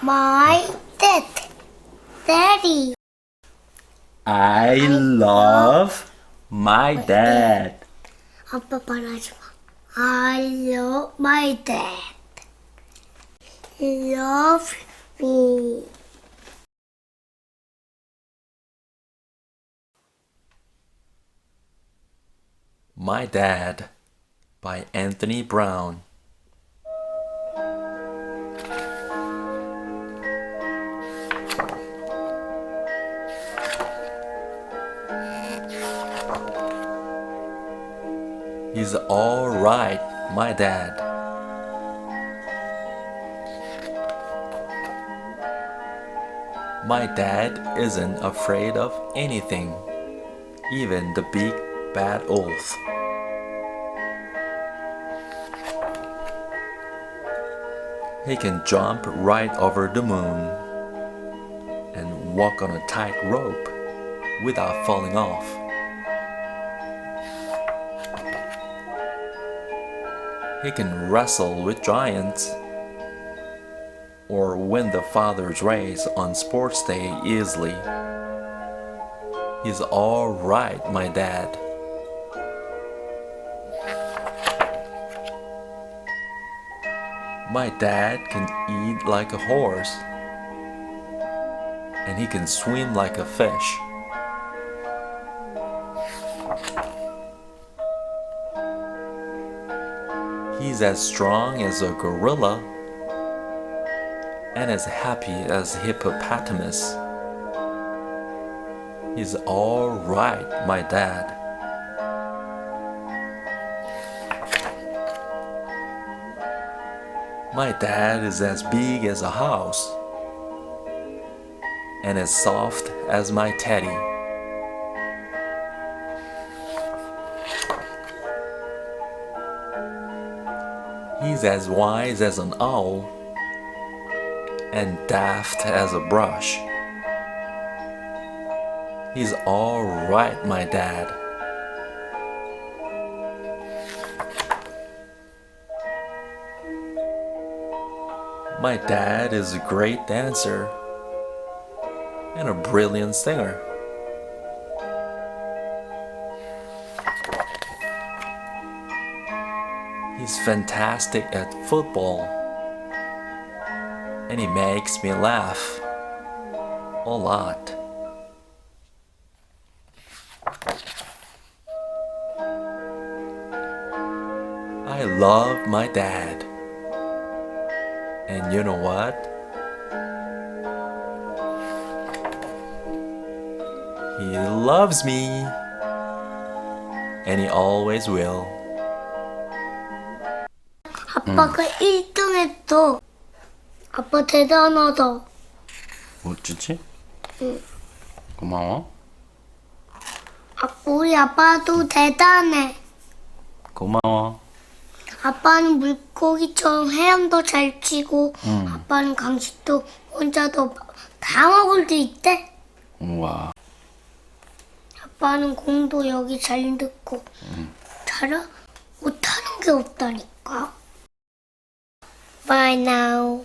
my dad. Daddy. I love my dad. 아빠 말하지 마. I love my dad. Love me. My Dad by Anthony Browne. He's all right, my dad. My dad isn't afraid of anything, even the big bad wolf. He can jump right over the moon and walk on a tight rope without falling off. He can wrestle with giants or win the father's race on sports day easily. He's all right, my dad. My dad can eat like a horse, and he can swim like a fish. He's as strong as a gorilla and as happy as a hippopotamus. He's all right, my dad. My dad is as big as a house and as soft as my teddy. He's as wise as an owl and daft as a brush. He's all right, my dad. My dad is a great dancer and a brilliant singer. He's fantastic at football, and he makes me laugh a lot. I love my dad. And you know what? He loves me. And he always will. 아빠가 1등 했어. 아빠 대단하다. 멋지지? 응. 고마워. 우리 아빠도 대단해. 고마워. 아빠는 물고기처럼 헤엄도 잘 치고 아빠는 간식도 혼자도 다 먹을 수 있대. 우와. 아빠는 공도 여기 잘 넣고 못하는 게 없다니까. Bye now.